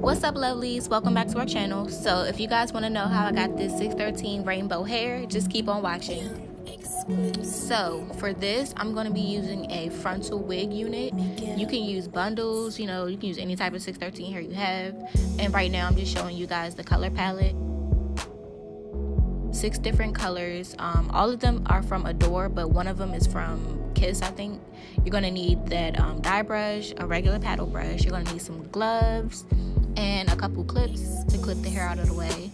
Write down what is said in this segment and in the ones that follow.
What's up, lovelies? Welcome back to our channel. So if you guys want to know how I got this 613 rainbow hair, just keep on watching. So for this, I'm going to be using a frontal wig unit. You can use bundles, you can use any type of 613 hair you have. And right now I'm just showing you guys the color palette. 6 different colors. All of them are from Adore, but one of them is from Kiss, I think. You're going to need that dye brush, a regular paddle brush. You're going to need some gloves and a couple clips to clip the hair out of the way.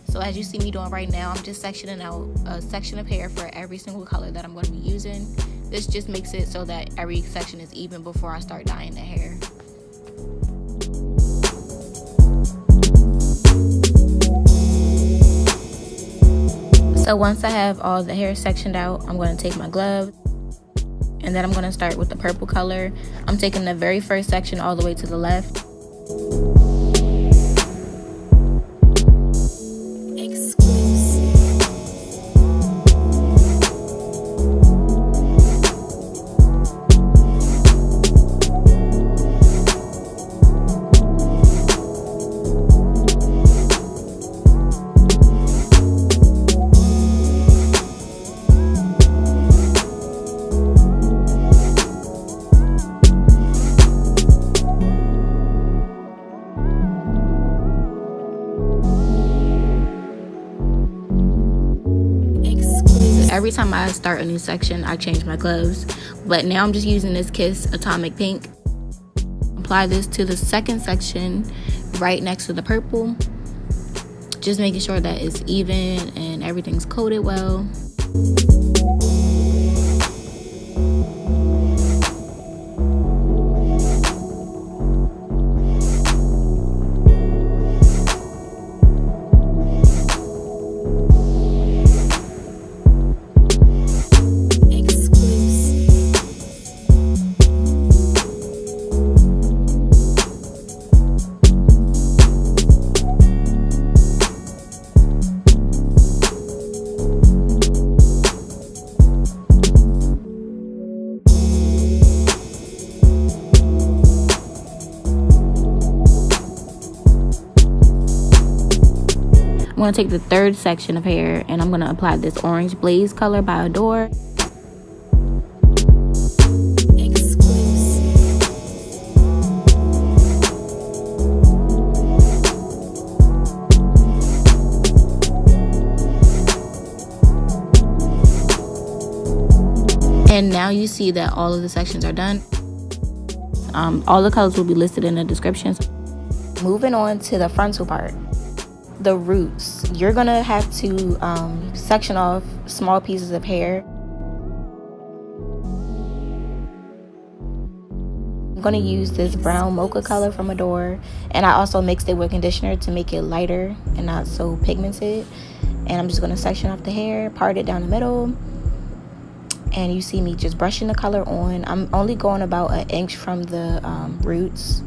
So as you see me doing right now, I'm just sectioning out a section of hair for every single color that I'm going to be using. This just makes it so that every section is even before I start dyeing the hair. So once I have all the hair sectioned out, I'm going to take my glove and then I'm going to start with the purple color. I'm taking the very first section all the way to the left. Every time I start a new section, I change my gloves, but now I'm just using this Kiss Atomic Pink. Apply this to the second section right next to the purple, just making sure that it's even and everything's coated well. I'm going to take the third section of hair and I'm going to apply this orange blaze color by Adore. And now you see that all of the sections are done. All the colors will be listed in the description. Moving on to the frontal part. The roots, you're gonna have to section off small pieces of hair. I'm gonna use this brown mocha color from Adore, and I also mixed it with conditioner to make it lighter and not so pigmented. And I'm just gonna section off the hair, part it down the middle, and you see me just brushing the color on. I'm only going about 1 inch from the roots.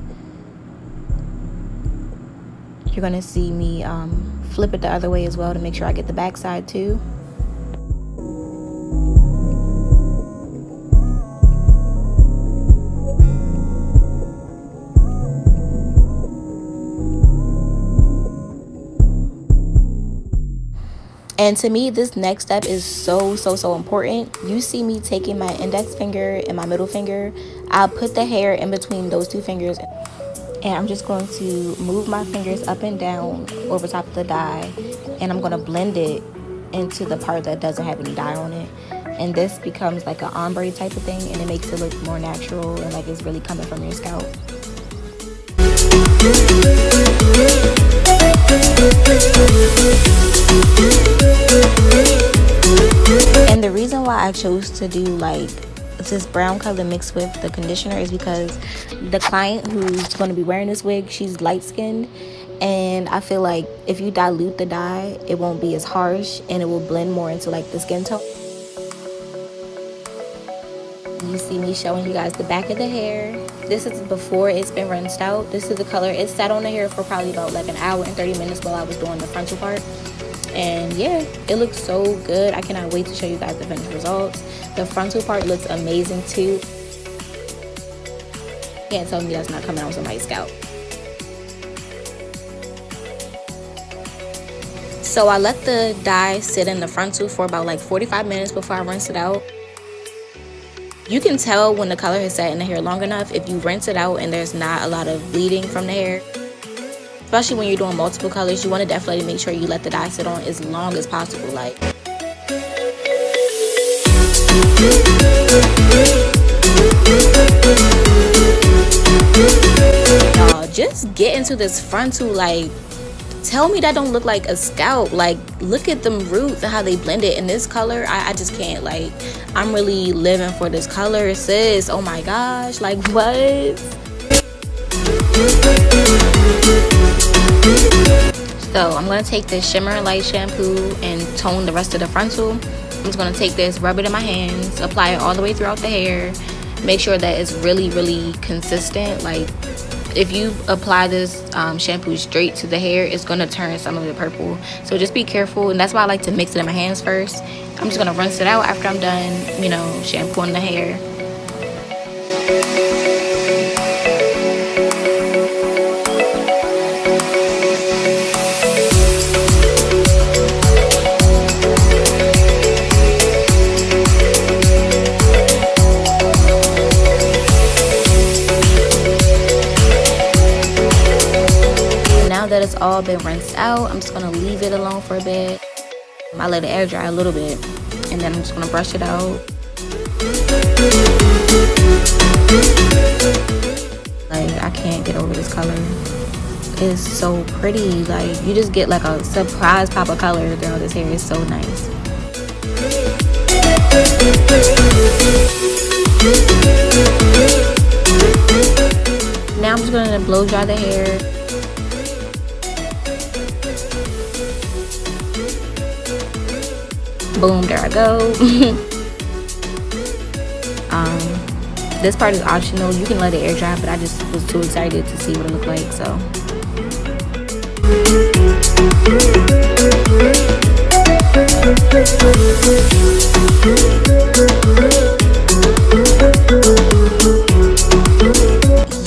You're gonna see me flip it the other way as well to make sure I get the back side too. And to me, this next step is so important. You see me taking my index finger and my middle finger. I'll put the hair in between those 2 fingers. And I'm just going to move my fingers up and down over top of the dye. And I'm going to blend it into the part that doesn't have any dye on it. And this becomes like an ombre type of thing. And it makes it look more natural and like it's really coming from your scalp. And the reason why I chose to do like this brown color mixed with the conditioner is because the client who's going to be wearing this wig, she's light skinned, and I feel like if you dilute the dye, it won't be as harsh and it will blend more into like the skin tone. You see me showing you guys the back of the hair. This is before it's been rinsed out. This is the color. It sat on the hair for probably about like 1 hour and 30 minutes while I was doing the frontal part. And yeah, it looks so good. I cannot wait to show you guys the finished results. The frontal part looks amazing too. Can't tell me that's not coming out with somebody's scalp. So I let the dye sit in the frontal for about like 45 minutes before I rinse it out. You can tell when the color has sat in the hair long enough if you rinse it out and there's not a lot of bleeding from the hair. Especially when you're doing multiple colors, you want to definitely make sure you let the dye sit on as long as possible. Like, y'all, just get into this frontal. Like, tell me that don't look like a scalp. Like, look at them roots and how they blend it in this color. I just can't. Like, I'm really living for this color, sis. Oh my gosh, like, what? So I'm going to take this Shimmer Light shampoo and tone the rest of the frontal. I'm just going to take this, rub it in my hands, apply it all the way throughout the hair. Make sure that it's really, really consistent. Like, if you apply this shampoo straight to the hair, it's going to turn some of it purple. So just be careful. And that's why I like to mix it in my hands first. I'm just going to rinse it out after I'm done, you know, shampooing the hair. Now that it's all been rinsed out, I'm just going to leave it alone for a bit. I let it air dry a little bit, and then I'm just going to brush it out. Like, I can't get over this color. It's so pretty. Like, you just get like a surprise pop of color. Girl, this hair is so nice. Now I'm just going to blow dry the hair. Boom, there I go. This part is optional. You can let it air dry, but I just was too excited to see what it looked like, so.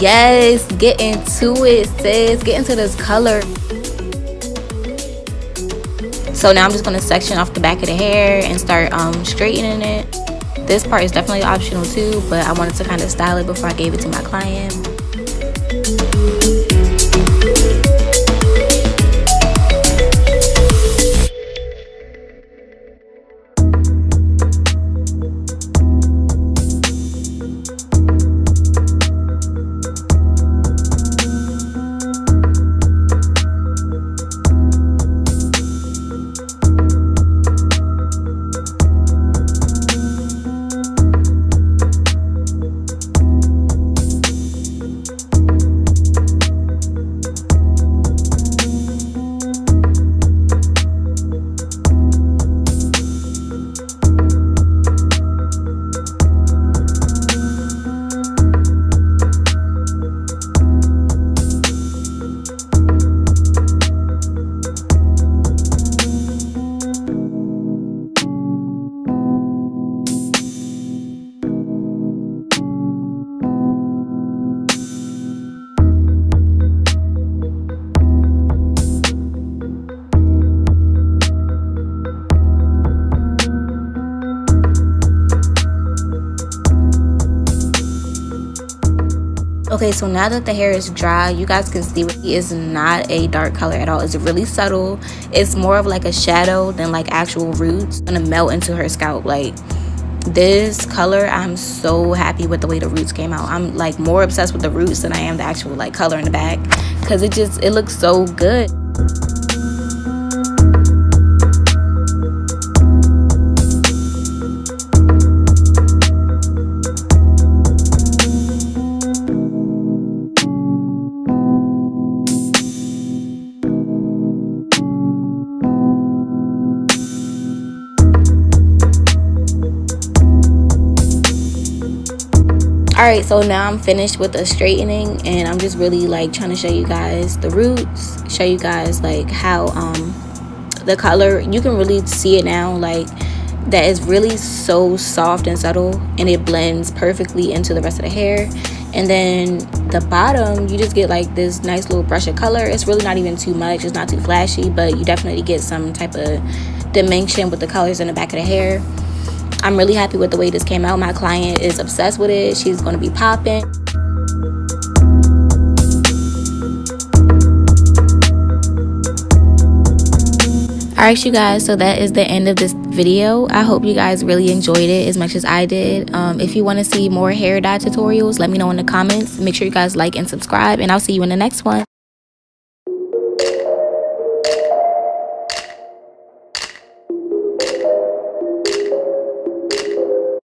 Yes, get into it, sis. Get into this color. So now I'm just going to section off the back of the hair and start straightening it. This part is definitely optional too, but I wanted to kind of style it before I gave it to my client. Okay, so now that the hair is dry, you guys can see it is not a dark color at all. It's really subtle. It's more of like a shadow than like actual roots. It's gonna melt into her scalp. Like, this color, I'm so happy with the way the roots came out. I'm like more obsessed with the roots than I am the actual like color in the back, because it looks so good. Alright, so now I'm finished with the straightening, and I'm just really like trying to show you guys the roots, show you guys like how the color, you can really see it now, like that is really so soft and subtle, and it blends perfectly into the rest of the hair. And then the bottom, you just get like this nice little brush of color. It's really not even too much, it's not too flashy, but you definitely get some type of dimension with the colors in the back of the hair. I'm really happy with the way this came out. My client is obsessed with it. She's going to be popping. Alright, you guys, so that is the end of this video. I hope you guys really enjoyed it as much as I did. If you want to see more hair dye tutorials, let me know in the comments. Make sure you guys like and subscribe, and I'll see you in the next one.